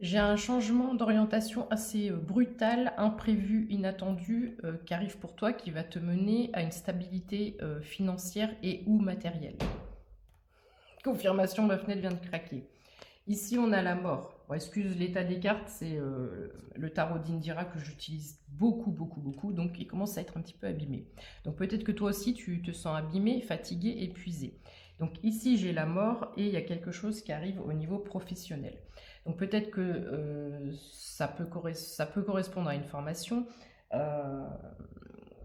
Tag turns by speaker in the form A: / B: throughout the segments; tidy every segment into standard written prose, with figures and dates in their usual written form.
A: J'ai un changement d'orientation assez brutal, imprévu, inattendu, qui arrive pour toi, qui va te mener à une stabilité financière et ou matérielle. Confirmation, ma fenêtre vient de craquer. Ici, on a la mort. Bon, excuse l'état des cartes, c'est le tarot d'Indira que j'utilise beaucoup, beaucoup, beaucoup, donc il commence à être un petit peu abîmé. Donc peut-être que toi aussi, tu te sens abîmé, fatigué, épuisé. Donc ici, j'ai la mort et il y a quelque chose qui arrive au niveau professionnel. Donc peut-être que ça peut correspondre à une formation. euh,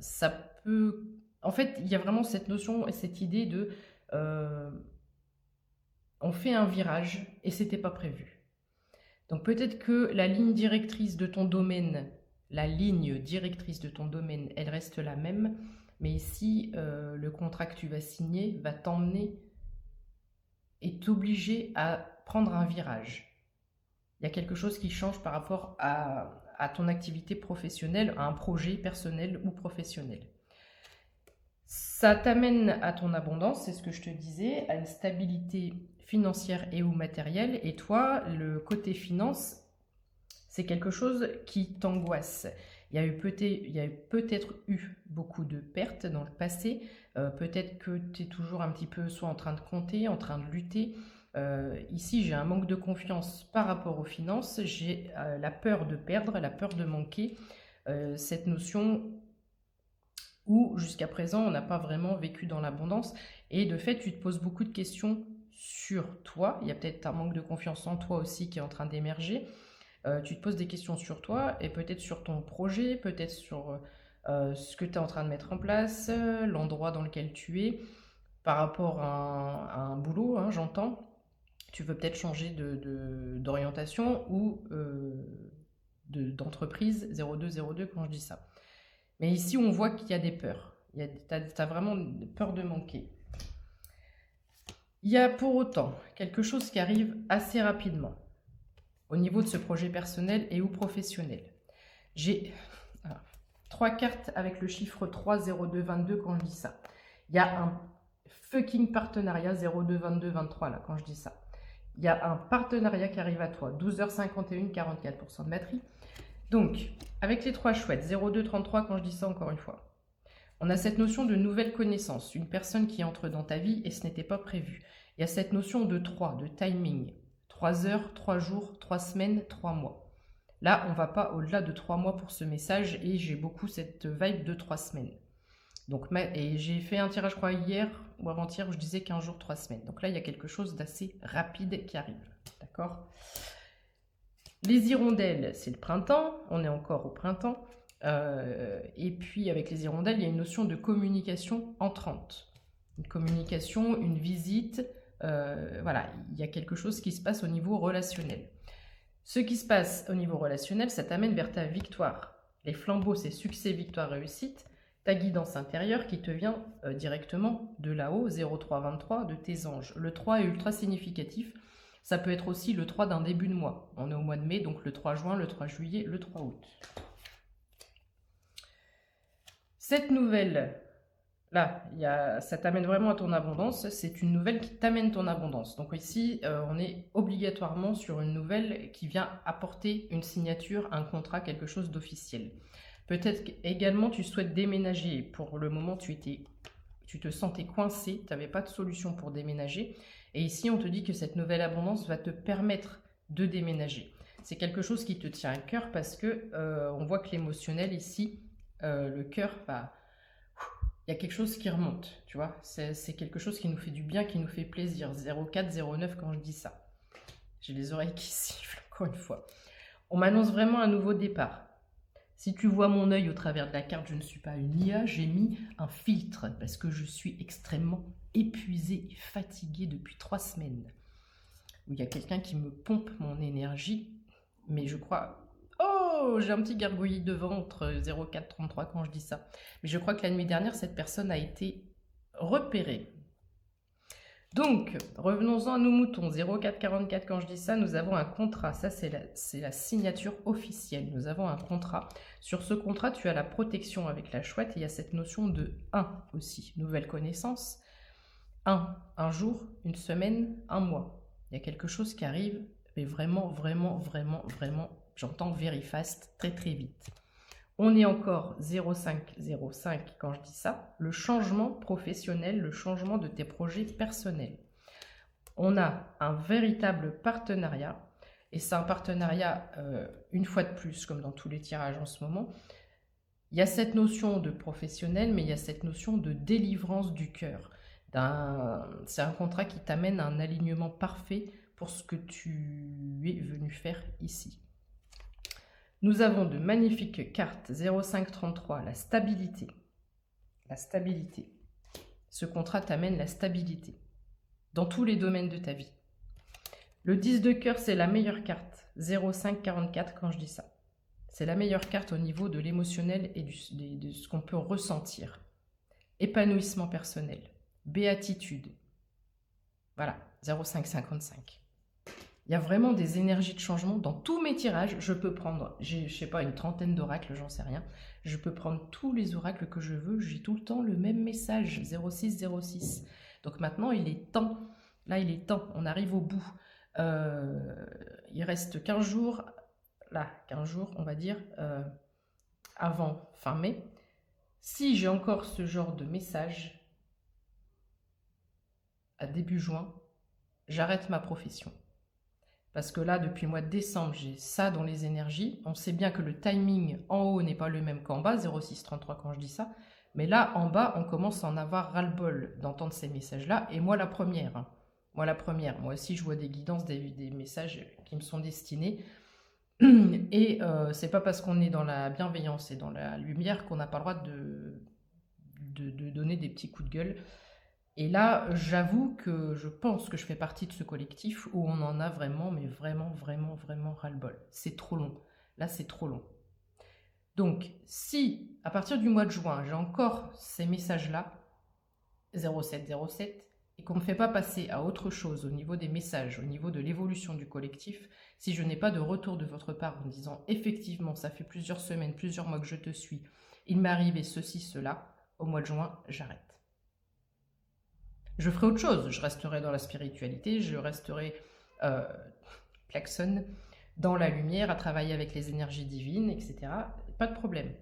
A: ça peut... En fait, il y a vraiment cette notion et cette idée de... euh, on fait un virage et c'était pas prévu. Donc peut-être que la ligne directrice de ton domaine, elle reste la même, mais ici, le contrat que tu vas signer va t'emmener et t'obliger à prendre un virage. Il y a quelque chose qui change par rapport à ton activité professionnelle, à un projet personnel ou professionnel. Ça t'amène à ton abondance, c'est ce que je te disais, à une stabilité financière et ou matérielle. Et toi, le côté finance, c'est quelque chose qui t'angoisse. Il y a peut-être eu beaucoup de pertes dans le passé. Peut-être que tu es toujours un petit peu soit en train de compter, en train de lutter. Ici, j'ai un manque de confiance par rapport aux finances. J'ai la peur de perdre, la peur de manquer. Cette notion où jusqu'à présent, on n'a pas vraiment vécu dans l'abondance. Et de fait, tu te poses beaucoup de questions sur toi. Il y a peut-être un manque de confiance en toi aussi qui est en train d'émerger. Tu te poses des questions sur toi et peut-être sur ton projet, peut-être sur ce que tu es en train de mettre en place, l'endroit dans lequel tu es, par rapport à un boulot, hein, j'entends. Tu veux peut-être changer d'orientation ou d'entreprise 0202 quand je dis ça. Mais ici, on voit qu'il y a des peurs. Tu as vraiment peur de manquer. Il y a pour autant quelque chose qui arrive assez rapidement au niveau de ce projet personnel et ou professionnel. J'ai trois cartes avec le chiffre 3, 02, 22 quand je dis ça. Il y a un fucking partenariat 02, 22, 23 là quand je dis ça. Il y a un partenariat qui arrive à toi, 12h51, 44% de batterie. Donc, avec les trois chouettes, 02, 33 quand je dis ça encore une fois, on a cette notion de nouvelle connaissance, une personne qui entre dans ta vie et ce n'était pas prévu. Il y a cette notion de 3, de timing, 3 heures, 3 jours, 3 semaines, 3 mois. Là, on ne va pas au-delà de 3 mois pour ce message et j'ai beaucoup cette vibe de 3 semaines. Donc, et j'ai fait un tirage, je crois, hier ou avant-hier où je disais 15 jours, 3 semaines. Donc là, il y a quelque chose d'assez rapide qui arrive. D'accord ? Les hirondelles, c'est le printemps. On est encore au printemps. Et puis, avec les hirondelles, il y a une notion de communication entrante. Une communication, une visite. Voilà, il y a quelque chose qui se passe au niveau relationnel. Ce qui se passe au niveau relationnel, ça t'amène vers ta victoire. Les flambeaux, c'est succès, victoire, réussite. Ta guidance intérieure qui te vient directement de là-haut, 0323, de tes anges. Le 3 est ultra significatif. Ça peut être aussi le 3 d'un début de mois. On est au mois de mai, donc le 3 juin, le 3 juillet, le 3 août. Cette nouvelle, là, ça t'amène vraiment à ton abondance. C'est une nouvelle qui t'amène ton abondance. Donc ici, on est obligatoirement sur une nouvelle qui vient apporter une signature, un contrat, quelque chose d'officiel. Peut-être également tu souhaites déménager. Pour le moment, tu te sentais coincé, tu n'avais pas de solution pour déménager. Et ici, on te dit que cette nouvelle abondance va te permettre de déménager. C'est quelque chose qui te tient à cœur parce que on voit que l'émotionnel ici, le cœur, il y a quelque chose qui remonte, tu vois. C'est quelque chose qui nous fait du bien, qui nous fait plaisir. 04, 09 quand je dis ça. J'ai les oreilles qui sifflent, encore une fois. On m'annonce vraiment un nouveau départ. Si tu vois mon œil au travers de la carte, je ne suis pas une IA, j'ai mis un filtre parce que je suis extrêmement épuisée et fatiguée depuis 3 semaines. Où il y a quelqu'un qui me pompe mon énergie, mais je crois... Oh, j'ai un petit gargouillis de ventre 0433 quand je dis ça. Mais je crois que la nuit dernière, cette personne a été repérée. Donc, revenons-en à nos moutons. 0444, quand je dis ça, nous avons un contrat. Ça, c'est la signature officielle. Nous avons un contrat. Sur ce contrat, tu as la protection avec la chouette. Et il y a cette notion de 1 aussi. Nouvelle connaissance. 1 jour, une semaine, un mois. Il y a quelque chose qui arrive Mais vraiment, vraiment, vraiment, vraiment, j'entends very fast, très très vite. On est encore 0505 quand je dis ça. Le changement professionnel, le changement de tes projets personnels. On a un véritable partenariat. Et c'est un partenariat, une fois de plus, comme dans tous les tirages en ce moment. Il y a cette notion de professionnel, mais il y a cette notion de délivrance du cœur. C'est un contrat qui t'amène à un alignement parfait pour ce que tu es venu faire ici. Nous avons de magnifiques cartes 0533, la stabilité. La stabilité. Ce contrat t'amène la stabilité dans tous les domaines de ta vie. Le 10 de cœur, c'est la meilleure carte. 0544 quand je dis ça. C'est la meilleure carte au niveau de l'émotionnel et de ce qu'on peut ressentir. Épanouissement personnel. Béatitude. Voilà, 0555. Il y a vraiment des énergies de changement dans tous mes tirages. Je peux prendre, je sais pas, une trentaine d'oracles, j'en sais rien. Je peux prendre tous les oracles que je veux. J'ai tout le temps le même message, 0606. Donc maintenant, il est temps. Là, il est temps. On arrive au bout. Il reste 15 jours. Là, 15 jours, on va dire, avant fin mai. Si j'ai encore ce genre de message à début juin, j'arrête ma profession. Parce que là, depuis le mois de décembre, j'ai ça dans les énergies. On sait bien que le timing en haut n'est pas le même qu'en bas, 0633 quand je dis ça. Mais là, en bas, on commence à en avoir ras-le-bol d'entendre ces messages-là. Et moi, la première. Moi aussi, je vois des guidances, des messages qui me sont destinés. Et c'est pas parce qu'on est dans la bienveillance et dans la lumière qu'on n'a pas le droit de donner des petits coups de gueule. Et là, j'avoue que je pense que je fais partie de ce collectif où on en a vraiment, mais vraiment, vraiment, vraiment ras-le-bol. C'est trop long. Là, c'est trop long. Donc, si à partir du mois de juin, j'ai encore ces messages-là, 0707, et qu'on ne me fait pas passer à autre chose au niveau des messages, au niveau de l'évolution du collectif, si je n'ai pas de retour de votre part en me disant effectivement, ça fait plusieurs semaines, plusieurs mois que je te suis, il m'est arrivé ceci, cela, au mois de juin, j'arrête. Je ferai autre chose, je resterai dans la spiritualité, je resterai klaxon, dans la lumière, à travailler avec les énergies divines, etc. Pas de problème.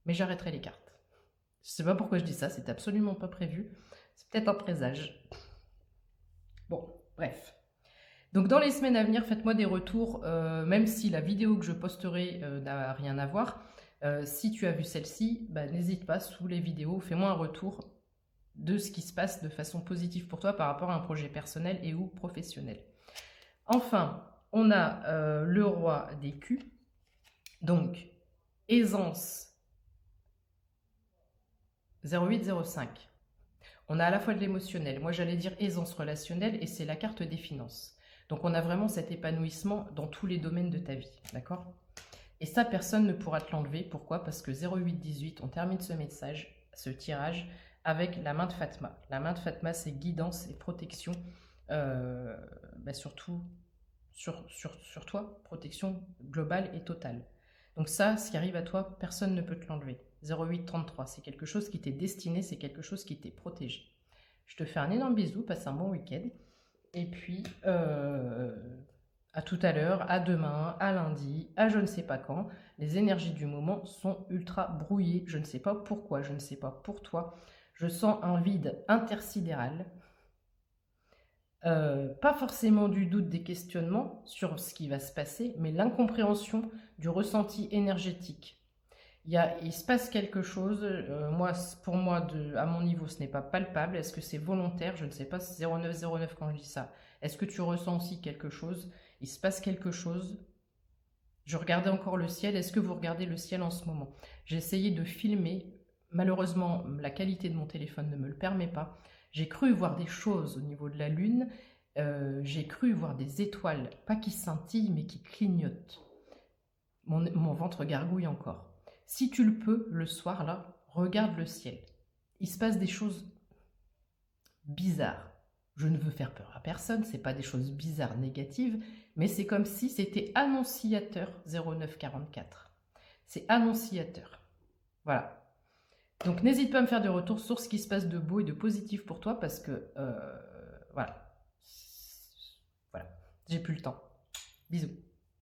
A: Mais j'arrêterai les cartes. Je ne sais pas pourquoi je dis ça, c'est absolument pas prévu. C'est peut-être un présage. Bon, bref. Donc dans les semaines à venir, faites-moi des retours, même si la vidéo que je posterai n'a rien à voir. Si tu as vu celle-ci, bah, n'hésite pas, sous les vidéos, fais-moi un retour de ce qui se passe de façon positive pour toi par rapport à un projet personnel et ou professionnel. Enfin, on a le roi des culs, donc aisance 0805. On a à la fois de l'émotionnel, moi j'allais dire aisance relationnelle et c'est la carte des finances. Donc on a vraiment cet épanouissement dans tous les domaines de ta vie, d'accord? Et ça, personne ne pourra te l'enlever. Pourquoi? Parce que 0818, on termine ce message, ce tirage, avec la main de Fatma. La main de Fatma, c'est guidance et protection, surtout sur toi, protection globale et totale. Donc ça, ce qui arrive à toi, personne ne peut te l'enlever. 0833, c'est quelque chose qui t'est destiné, c'est quelque chose qui t'est protégé. Je te fais un énorme bisou, passe un bon week-end. Et puis, à tout à l'heure, à demain, à lundi, à je ne sais pas quand. Les énergies du moment sont ultra brouillées. Je ne sais pas pourquoi, je ne sais pas pour toi. Je sens un vide intersidéral. Pas forcément du doute, des questionnements sur ce qui va se passer, mais l'incompréhension du ressenti énergétique. Il se passe quelque chose, pour moi, à mon niveau, ce n'est pas palpable. Est-ce que c'est volontaire? Je ne sais pas, c'est 0909 quand je dis ça. Est-ce que tu ressens aussi quelque chose? Il se passe quelque chose. Je regardais encore le ciel. Est-ce que vous regardez le ciel en ce moment? J'ai essayé de filmer. Malheureusement, la qualité de mon téléphone ne me le permet pas. J'ai cru voir des choses au niveau de la lune. J'ai cru voir des étoiles, pas qui scintillent, mais qui clignotent. Mon ventre gargouille encore. Si tu le peux, le soir, là, regarde le ciel. Il se passe des choses bizarres. Je ne veux faire peur à personne, ce n'est pas des choses bizarres, négatives, mais c'est comme si c'était annonciateur 0944. C'est annonciateur. Voilà. Donc n'hésite pas à me faire des retours sur ce qui se passe de beau et de positif pour toi, parce que, voilà, j'ai plus le temps. Bisous.